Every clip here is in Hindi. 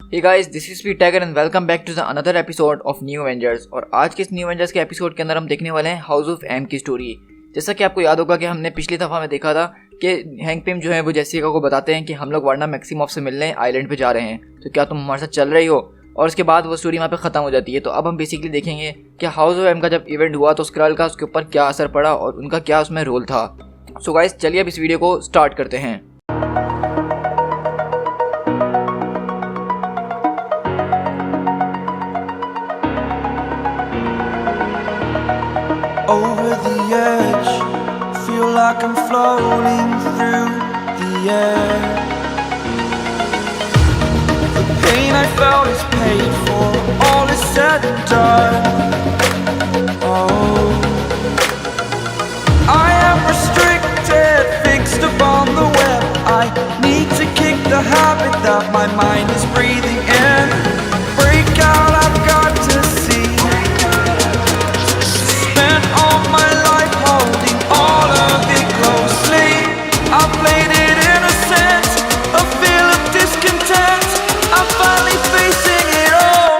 Hey guys, this is Pete Tiger and welcome back to the another episode of New Avengers। और आज के इस न्यू एवेंजर्स के एपिसोड के अंदर हम देखने वाले हैं हाउस ऑफ एम की स्टोरी। जैसा कि आपको याद होगा कि हमने पिछली दफ़ा में देखा था कि हैंक पिम जो है वो जेसिका को बताते हैं कि हम लोग वार्ना मैक्सिमॉफ से मिलने आइलैंड पे जा रहे हैं, तो क्या तुम हमारे साथ चल रही हो। और उसके बाद वो स्टोरी वहाँ पे ख़त्म हो जाती है। तो अब हम बेसिकली देखेंगे कि हाउस ऑफ एम का जब इवेंट हुआ तो स्क्रल का उसके ऊपर क्या असर पड़ा और उनका क्या उसमें रोल था। सो गाइस, चलिए अब इस वीडियो को स्टार्ट करते हैं। Over the edge, feel like I'm floating through the air. The pain I felt is paid for, all is said and done. Oh, I am restricted, fixed upon the web. I need to kick the habit that my mind is breathing in. Break out, I've got to see. My life holding all of it closely. I played it innocent, a feel of discontent. I'm finally facing it all,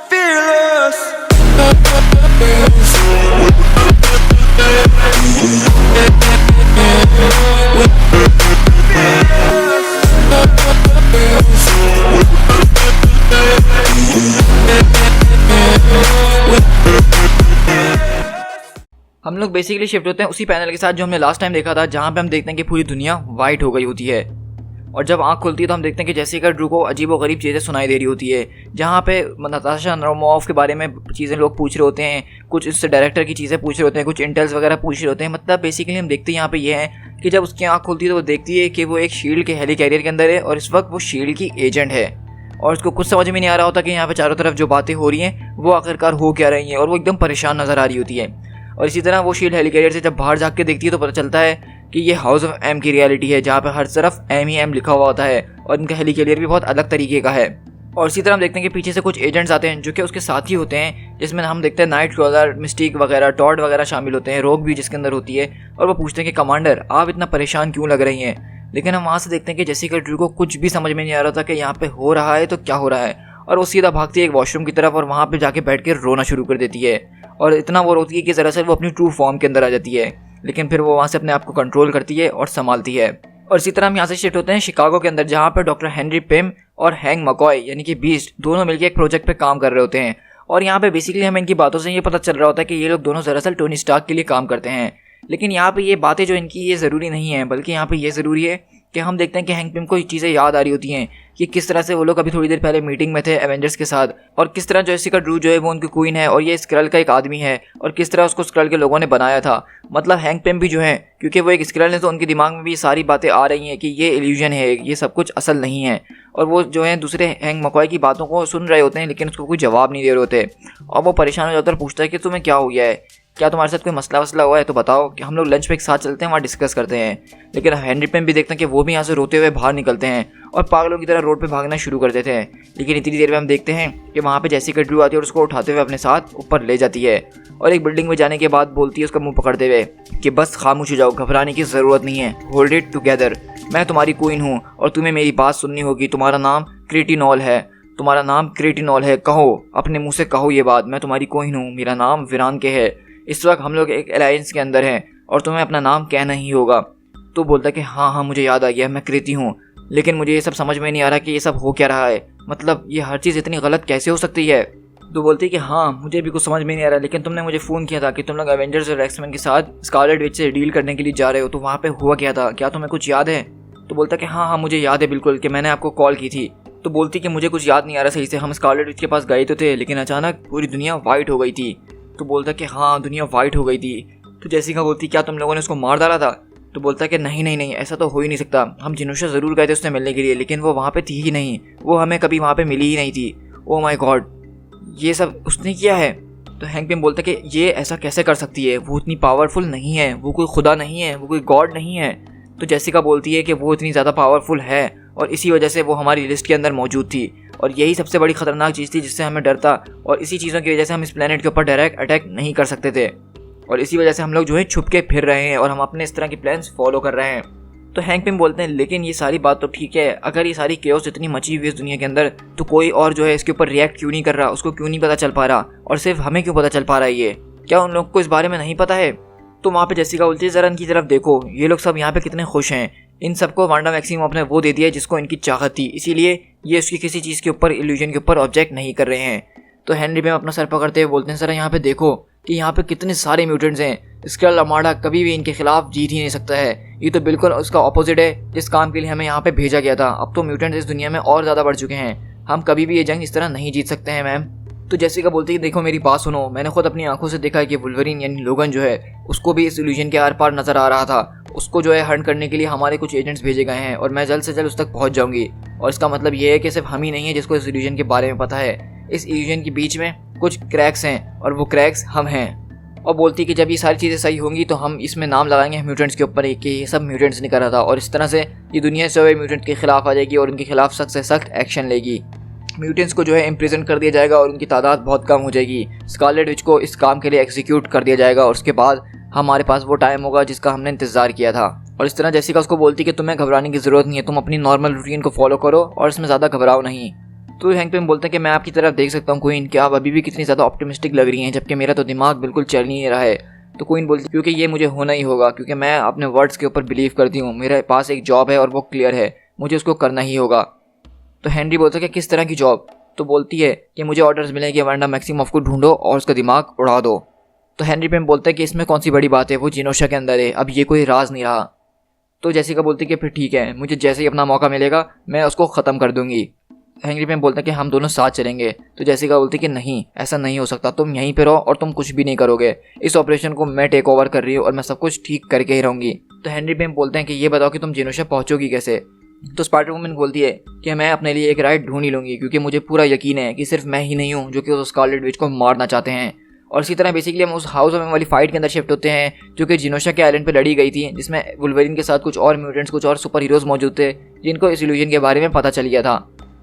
fearless. हम लोग बेसिकली शिफ्ट होते हैं उसी पैनल के साथ जो हमने लास्ट टाइम देखा था, जहाँ पे हम देखते हैं कि पूरी दुनिया वाइट हो गई होती है। और जब आंख खुलती है तो हम देखते हैं कि जेसिका ड्रू को अजीब व गरीब चीज़ें सुनाई दे रही होती है, जहाँ पे नताशा रोमनॉफ के बारे में चीज़ें लोग पूछ रहे होते हैं, कुछ इससे डायरेक्टर की चीज़ें पूछ रहे होते हैं, कुछ इंटेल्स वगैरह पूछ रहे होते हैं। मतलब बेसिकली हम देखते हैं यहाँ पे ये है कि जब उसकी आँख खुलती है तो वो देखती है कि वो एक शील्ड के हेली कैरियर के अंदर है और इस वक्त वो शील्ड की एजेंट है। और उसको कुछ समझ में नहीं आ रहा होता कि यहाँ पे चारों तरफ जो बातें हो रही हैं वो आखिरकार हो क्या रही हैं, और वो एकदम परेशान नज़र आ रही होती है। और इसी तरह वो शील्ड हेलीकैरियर से जब बाहर जाके देखती है तो पता चलता है कि ये हाउस ऑफ एम की रियलिटी है, जहाँ पे हर तरफ एम ही एम लिखा हुआ होता है और इनका हेलीकैरियर भी बहुत अलग तरीके का है। और इसी तरह हम देखते हैं कि पीछे से कुछ एजेंट्स आते हैं जो कि उसके साथ ही होते हैं, जिसमें हम देखते हैं नाइट क्रॉलर, मिस्टिक वगैरह, टॉड वगैरह शामिल होते हैं, रोग भी जिसके अंदर होती है। और वो पूछते हैं कि कमांडर आप इतना परेशान क्यों लग रही हैं। लेकिन हम वहाँ से देखते हैं कि जेसिका ड्रू को कुछ भी समझ में नहीं आ रहा था कि यहाँ पे हो रहा है तो क्या हो रहा है, और वो सीधा भागती है एक वॉशरूम की तरफ और वहाँ पे जाके बैठ के रोना शुरू कर देती है। और इतना वो रोती है कि दरअसल वो अपनी ट्रू फॉर्म के अंदर आ जाती है, लेकिन फिर वो वहाँ से अपने आप को कंट्रोल करती है और संभालती है। और इसी तरह हम यहाँ से शिफ्ट होते हैं शिकागो के अंदर, जहाँ पर डॉक्टर हेनरी पिम और हैंक मकॉय यानी कि बीस्ट दोनों मिलकर एक प्रोजेक्ट पे काम कर रहे होते हैं। और यहाँ पे बेसिकली हमें इनकी बातों से ये पता चल रहा होता है कि ये लोग दोनों दरअसल टोनी स्टार्क के लिए काम करते हैं। लेकिन यहाँ पे ये बातें जो इनकी ये ज़रूरी नहीं है, बल्कि यहाँ पे ये ज़रूरी है कि हम देखते हैं कि हैंक पिम को ये चीज़ें याद आ रही होती हैं कि किस तरह से वो लोग अभी थोड़ी देर पहले मीटिंग में थे एवेंजर्स के साथ, और किस तरह जेसिका ड्रू जो है वो उनकी क्वीन है और ये स्क्रल का एक आदमी है, और किस तरह उसको स्क्रल के लोगों ने बनाया था। मतलब हैंक पिम भी जो है, क्योंकि वो एक स्क्रल है तो उनके दिमाग में भी सारी बातें आ रही हैं कि ये इल्यूजन है, ये सब कुछ असल नहीं है। और वो जो है दूसरे हैंक मकॉय की बातों को सुन रहे होते हैं, लेकिन उसको कोई जवाब नहीं दे रहे होते। और वो परेशान हो जाता है और पूछता है कि तुम्हें क्या हो गया है, क्या तुम्हारे साथ कोई मसला वसला हुआ है तो बताओ कि हम लोग लंच पे एक साथ चलते हैं, वहाँ डिस्कस करते हैं। लेकिन हेनरी पिम भी देखते हैं कि वो भी यहाँ से रोते हुए बाहर निकलते हैं और पागलों की तरह रोड पे भागना शुरू कर देते हैं। लेकिन इतनी देर में हम देखते हैं कि वहाँ पे जेसिका ड्रू आती है और उसको उठाते हुए अपने साथ ऊपर ले जाती है, और एक बिल्डिंग में जाने के बाद बोलती है उसका मुँह पकड़ते हुए कि बस खामोश हो जाओ, घबराने की ज़रूरत नहीं है, होल्ड इट टुगेदर। मैं तुम्हारी क्वीन हूँ और तुम्हें मेरी बात सुननी होगी। तुम्हारा नाम क्रेटिनॉल है, तुम्हारा नाम क्रेटिनॉल है, कहो अपने मुँह से कहो ये बात, मैं तुम्हारी क्वीन हूँ, मेरा नाम विरान के है। इस वक्त हम लोग एक अलायंस के अंदर हैं और तुम्हें अपना नाम कहना ही होगा। तो बोलता है कि हाँ मुझे याद आ गया, मैं कृति हूँ, लेकिन मुझे ये सब समझ में नहीं आ रहा कि ये सब हो क्या रहा है, मतलब ये हर चीज़ इतनी गलत कैसे हो सकती है। तो बोलती है कि हाँ मुझे भी कुछ समझ में नहीं आ रहा, लेकिन तुमने मुझे फ़ोन किया था कि तुम लोग एवेंजर्स और एक्समैन के साथ स्कारलेट विच से डील करने के लिए जा रहे हो, तो वहाँ पे हुआ क्या था, क्या तुम्हें कुछ याद है। तो बोलता है कि हाँ मुझे याद है बिल्कुल, कि मैंने आपको कॉल की थी। तो बोलती कि मुझे कुछ याद नहीं आ रहा सही से, हम स्कारलेट विच के पास गए तो थे, लेकिन अचानक पूरी दुनिया वाइट हो गई थी। तो बोलता कि हाँ दुनिया वाइट हो गई थी। तो जेसिका बोलती क्या तुम लोगों ने उसको मार डाला था। तो बोलता कि नहीं ऐसा तो हो ही नहीं सकता, हम जिनोशा ज़रूर गए थे उससे मिलने के लिए, लेकिन वो वहाँ पे थी ही नहीं, वो हमें कभी वहाँ पे मिली ही नहीं थी। ओ माय गॉड, ये सब उसने किया है। तो हैंक पिम बोलता कि ये ऐसा कैसे कर सकती है, वो इतनी पावरफुल नहीं है, वो कोई खुदा नहीं है, वो कोई गॉड नहीं है। तो जेसिका बोलती है कि वो इतनी ज़्यादा पावरफुल है और इसी वजह से वो हमारी लिस्ट के अंदर मौजूद थी, और यही सबसे बड़ी ख़तरनाक चीज़ थी जिससे हमें डर था, और इसी चीज़ों की वजह से हम इस प्लेनेट के ऊपर डायरेक्ट अटैक नहीं कर सकते थे, और इसी वजह से हम लोग जो है छुप के फिर रहे हैं और हम अपने इस तरह की प्लान्स फॉलो कर रहे हैं। तो हैंक पिम बोलते हैं लेकिन ये सारी बात तो ठीक है, अगर ये सारी केओस इतनी मची हुई है इस दुनिया के अंदर तो कोई और जो है इसके ऊपर रिएक्ट क्यों नहीं कर रहा, उसको क्यों नहीं पता चल पा रहा, और सिर्फ हमें क्यों पता चल पा रहा है, ये क्या उन लोग को इस बारे में नहीं पता है। तो वहाँ पे जेसिका बोलती है जरा इनकी तरफ देखो, ये लोग सब यहाँ पे कितने खुश हैं, इन सबको वांडा मैक्सिमम ने वो दे दिया जिसको इनकी चाहत थी, इसीलिए ये उसकी किसी चीज़ के ऊपर इल्यूजन के ऊपर ऑब्जेक्ट नहीं कर रहे हैं। तो हेनरी पिम अपना सर पकड़ते हुए बोलते हैं सर यहाँ पे देखो कि यहाँ पे कितने सारे म्यूटेंट्स हैं, स्क्रल आर्माडा कभी भी इनके खिलाफ जीत ही नहीं सकता है, ये तो बिल्कुल उसका ऑपोजिट है जिस काम के लिए हमें यहाँ पे भेजा गया था। अब तो म्यूटेंट्स इस दुनिया में और ज़्यादा बढ़ चुके हैं, हम कभी भी ये जंग इस तरह नहीं जीत सकते हैं मैम। तो जेसिका बोलती है देखो मेरी बात सुनो, मैंने खुद अपनी आंखों से देखा है कि वुल्वरीन यानी लोगन जो है उसको भी इस इल्यूजन के आर पार नजर आ रहा था, उसको जो है हंट करने के लिए हमारे कुछ एजेंट्स भेजे गए हैं और मैं जल्द से जल्द उस तक पहुंच जाऊंगी। और इसका मतलब ये है कि सिर्फ हम ही नहीं है जिसको इस इल्यूजन के बारे में पता है, इस इल्यूजन के बीच में कुछ क्रैक्स हैं और वो क्रैक्स हम हैं। और बोलती कि जब ये सारी चीज़ें सही होंगी तो हम इसमें नाम लगाएंगे म्यूटेंट्स के ऊपर कि ये सब म्यूटेंट्स ने करा था, और इस तरह से ये दुनिया से म्यूटेंट के खिलाफ आ जाएगी और उनके खिलाफ सख्त से सख्त एक्शन लेगी। म्यूटेंट्स को जो है इम्प्रिजन कर दिया जाएगा और उनकी तादाद बहुत कम हो जाएगी। स्कारलेट विच को इस काम के लिए एग्जीक्यूट कर दिया जाएगा और उसके बाद हमारे पास वो टाइम होगा जिसका हमने इंतजार किया था। और इस तरह जेसिका उसको बोलती कि तुम्हें घबराने की ज़रूरत नहीं है, तुम अपनी नॉर्मल रूटीन को फॉलो करो और इसमें ज़्यादा घबराओ नहीं। तो हैंक पिम बोलते हैं कि मैं आपकी तरफ देख सकता हूँ क्वीन, कि आप अभी भी कितनी ज़्यादा ऑप्टिमिस्टिक लग रही हैं, जबकि मेरा तो दिमाग बिल्कुल चल नहीं रहा है। तो क्वीन बोलती क्योंकि ये मुझे होना ही होगा, क्योंकि मैं अपने वर्ड्स के ऊपर बिलीव करती हूँ, मेरे पास एक जॉब है और वो क्लियर है, मुझे उसको करना ही होगा। तो हेनरी बोलता है कि किस तरह की जॉब। तो बोलती है कि मुझे ऑर्डर्स मिले कि वांडा मैक्सिमॉफ को ढूंढो और उसका दिमाग उड़ा दो। तो हेनरी पिम बोलता है कि इसमें कौन सी बड़ी बात है, वो जिनोशा के अंदर है, अब ये कोई राज नहीं रहा। तो जेसिका बोलती है कि फिर ठीक है, मुझे जैसे ही अपना मौका मिलेगा मैं उसको ख़त्म कर दूंगी। हेनरी पिम बोलता है कि हम दोनों साथ चलेंगे। तो जेसिका बोलती है कि नहीं, ऐसा नहीं हो सकता, तुम यहीं पर रहो और तुम कुछ भी नहीं करोगे, इस ऑपरेशन को मैं टेक ओवर कर रही हूँ और मैं सब कुछ ठीक करके ही रहूँगी। तो हेनरी पिम बोलते हैं कि ये बताओ कि तुम जिनोशा पहुँचोगी कैसे। तो स्पाइडर वुमन बोलती है कि मैं अपने लिए एक राइड ढूंढ ही लूँगी, क्योंकि मुझे पूरा यकीन है कि सिर्फ मैं ही नहीं हूँ जो कि उस स्कारलेट विच को मारना चाहते हैं। और इसी तरह बेसिकली हम उस हाउस ऑफ वाली फाइट के अंदर शिफ्ट होते हैं जो कि जिनोशा के आइलैंड पे लड़ी गई थी, जिसमें वुल्वरीन के साथ कुछ और म्यूटेंट्स, कुछ और सुपर हीरोज़ मौजूद थे जिनको इस इल्यूजन के बारे में पता चल गया था।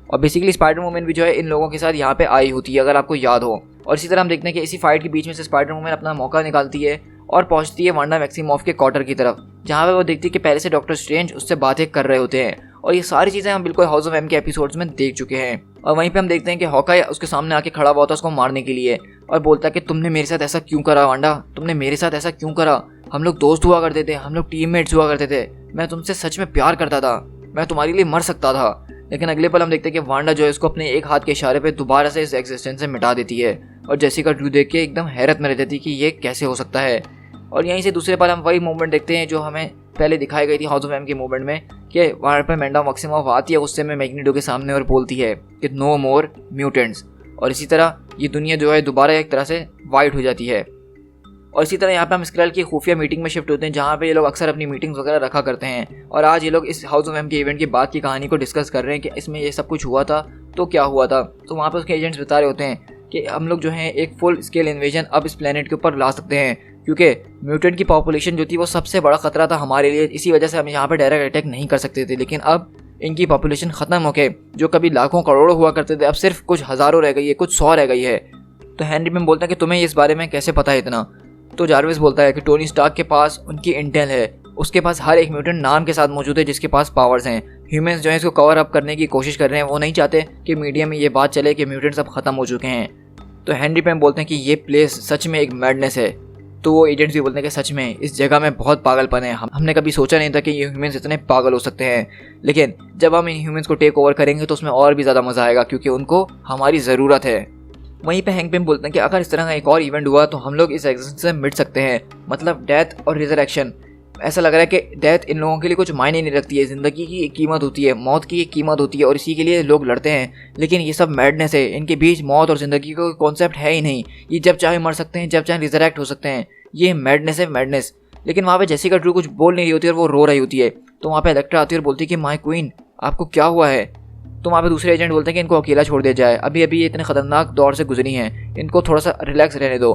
और बेसिकली स्पाइडर वुमन भी जो है इन लोगों के साथ यहाँ पे आई होती है, अगर आपको याद हो। और इसी तरह हम देखते हैं कि इसी फाइट के बीच में से स्पाइडर वुमन अपना मौका निकालती है और पहुँचती है वांडा मैक्सिमॉफ के क्वार्टर की तरफ, जहाँ पे वो देखती है कि पहले से डॉक्टर स्ट्रेंज उससे बातें कर रहे होते हैं। और ये सारी चीज़ें हम बिल्कुल हाउस ऑफ एम के एपिसोड्स में देख चुके हैं। और वहीं पे हम देखते हैं कि हॉकाई उसके सामने आके खड़ा हुआ था उसको मारने के लिए, और बोलता है कि तुमने मेरे साथ ऐसा क्यों करा वांडा, तुमने मेरे साथ ऐसा क्यों करा, हम लोग दोस्त हुआ करते थे, हम लोग टीममेट्स हुआ करते थे, मैं तुमसे सच में प्यार करता था, मैं तुम्हारे लिए मर सकता था। लेकिन अगले पल हम देखते हैं कि वांडा जो है उसको अपने एक हाथ के इशारे पे दोबारा से इस एग्जिस्टेंस से मिटा देती है। और जेसिका ड्रू देख के एकदम हैरत में रह जाती है कि ये कैसे हो सकता है। और यहीं से दूसरे पल हम वही मूवमेंट देखते हैं जो हमें पहले दिखाई गई थी हाउस ऑफ एम के मूवमेंट में, कि वहाँ पर वांडा मैक्सिमॉफ आती है उससे में मैग्नीटो के सामने और बोलती है कि नो मोर म्यूटेंट्स। और इसी तरह ये दुनिया जो है दोबारा एक तरह से वाइट हो जाती है। और इसी तरह यहाँ पे हम स्क्रल की खुफिया मीटिंग में शिफ्ट होते हैं, जहाँ पे ये लोग अक्सर अपनी मीटिंग्स वगैरह रखा करते हैं। और आज ये लोग इस हाउस ऑफ एम के इवेंट के बाद की कहानी को डिस्कस कर रहे हैं कि इसमें ये सब कुछ हुआ था तो क्या हुआ था। तो वहाँ पे उसके एजेंट्स बता रहे होते हैं कि हम लोग जो है एक फुल स्केल इन्वेजन अब इस प्लेनेट के ऊपर ला सकते हैं, क्योंकि म्यूटेंट की पॉपुलेशन जो थी वो सबसे बड़ा खतरा था हमारे लिए, इसी वजह से हम यहाँ पे डायरेक्ट अटैक नहीं कर सकते थे। लेकिन अब इनकी पॉपुलेशन ख़त्म हो के जो कभी लाखों करोड़ों हुआ करते थे अब सिर्फ कुछ हज़ारों रह गई है, कुछ 100 रह गई है। तो हेनरी पिम बोलता है कि तुम्हें इस बारे में कैसे पता है इतना। तो जारविस बोलता है कि टोनी स्टार्क के पास उनकी इंटेल है, उसके पास हर एक म्यूटेंट नाम के साथ मौजूद है जिसके पास पावर्स हैं। ह्यूमंस जो है इसको कवर अप करने की कोशिश कर रहे हैं, वो नहीं चाहते कि मीडिया में ये बात चले कि म्यूटेंट्स अब ख़त्म हो चुके हैं। तो हेनरी पिम बोलते हैं कि ये प्लेस सच में एक मैडनेस है। तो वो एजेंट्स भी बोलते हैं कि सच में इस जगह में बहुत पागलपन है, हमने कभी सोचा नहीं था कि ये ह्यूमंस इतने पागल हो सकते हैं, लेकिन जब हम इन ह्यूमंस को टेक ओवर करेंगे तो उसमें और भी ज़्यादा मज़ा आएगा, क्योंकि उनको हमारी ज़रूरत है। वहीं पे हैंक पिम बोलते हैं कि अगर इस तरह का एक और इवेंट हुआ तो हम लोग इस एग्जिस्टेंस से मिट सकते हैं, मतलब डेथ और रिजरेक्शन। ऐसा लग रहा है कि डेथ इन लोगों के लिए कुछ मायने नहीं रखती है, ज़िंदगी की एक कीमत होती है, मौत की एक कीमत होती है और इसी के लिए लोग लड़ते हैं। लेकिन ये सब मैडनेस है, इनके बीच मौत और ज़िंदगी का कॉन्सेप्ट है ही नहीं, ये जब चाहे मर सकते हैं, जब चाहे रिजरेक्ट हो सकते हैं, ये मैडनेस है, मैडनेस। लेकिन वहाँ पे जेसिका ड्रू कुछ बोल नहीं रही होती और वो रो रही होती है। तो वहाँ पे इलेक्ट्रा आती है और बोलती है कि माय क्वीन आपको क्या हुआ है। तो वहाँ पे दूसरे एजेंट बोलते हैं कि इनको अकेला छोड़ दिया जाए, अभी अभी ये इतने ख़तरनाक दौर से गुजरी हैं, इनको थोड़ा सा रिलैक्स रहने दो।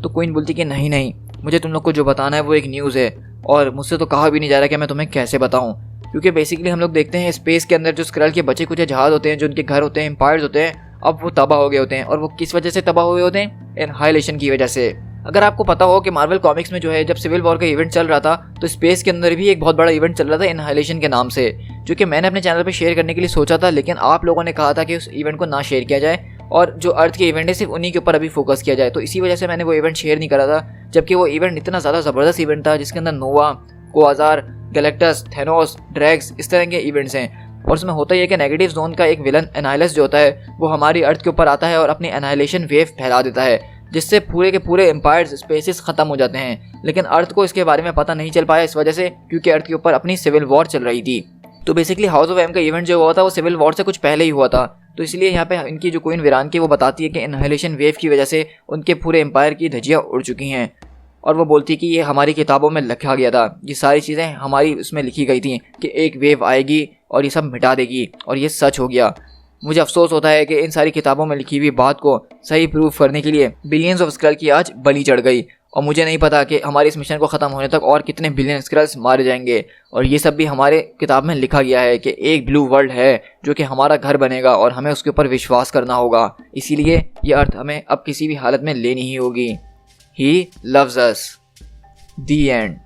तो क्वीन बोलती है कि नहीं नहीं, मुझे तुम लोग को जो बताना है वो एक न्यूज़ है और मुझसे तो कहा भी नहीं जा रहा कि मैं तुम्हें कैसे बताऊँ, क्योंकि बेसिकली हम लोग देखते हैं स्पेस के अंदर जो स्क्रल के बचे कुछ जहाज़ होते हैं, जो उनके घर होते हैं, एम्पायर्स होते हैं, अब वो तबाह हो गए होते हैं। और वो किस वजह से तबाह हुए होते हैं? एनहाइलेशन की वजह से। अगर आपको पता हो कि मार्वल कॉमिक्स में जो है जब सिविल वॉर का इवेंट चल रहा था तो स्पेस के अंदर भी एक बहुत बड़ा इवेंट चल रहा था इनहाइलेशन के नाम से, जो कि मैंने अपने चैनल पे शेयर करने के लिए सोचा था, लेकिन आप लोगों ने कहा था कि उस इवेंट को ना शेयर किया जाए और जो अर्थ के इवेंट है सिर्फ उन्हीं के ऊपर अभी फोकस किया जाए। तो इसी वजह से मैंने वो इवेंट शेयर नहीं करा था, जबकि वो इवेंट इतना ज़्यादा ज़बरदस्त इवेंट था जिसके अंदर नोवा, क्वाज़ार, गैलेक्टस, थेनोस, ड्रैक्स इस तरह के इवेंट्स हैं। और उसमें होता ही है कि नेगेटिव जोन का एक विलन एनाइलस जो होता है वो हमारी अर्थ के ऊपर आता है और अपनी एनाइलेशन वेव फैला देता है, जिससे पूरे के पूरे एम्पायर्स स्पेसिस ख़त्म हो जाते हैं। लेकिन अर्थ को इसके बारे में पता नहीं चल पाया इस वजह से क्योंकि अर्थ के ऊपर अपनी सिविल वॉर चल रही थी। तो बेसिकली हाउस ऑफ एम का इवेंट जो हुआ था वो सिविल वॉर से कुछ पहले ही हुआ था। तो इसलिए यहाँ पे इनकी जो क्वीन वीरान की वो बताती है कि इनहेलेशन वेव की वजह से उनके पूरे एम्पायर की धज्जियाँ उड़ चुकी हैं, और वो बोलती कि ये हमारी किताबों में लिखा गया था, ये सारी चीज़ें हमारी उसमें लिखी गई थी कि एक वेव आएगी और ये सब मिटा देगी, और ये सच हो गया। मुझे अफसोस होता है कि इन सारी किताबों में लिखी हुई बात को सही प्रूफ करने के लिए बिलियंस ऑफ स्क्रल की आज बलि चढ़ गई, और मुझे नहीं पता कि हमारे इस मिशन को ख़त्म होने तक और कितने बिलियन स्क्रल्स मारे जाएंगे। और ये सब भी हमारे किताब में लिखा गया है कि एक ब्लू वर्ल्ड है जो कि हमारा घर बनेगा और हमें उसके ऊपर विश्वास करना होगा, इसीलिए ये अर्थ हमें अब किसी भी हालत में लेनी ही होगी। He loves us. The and.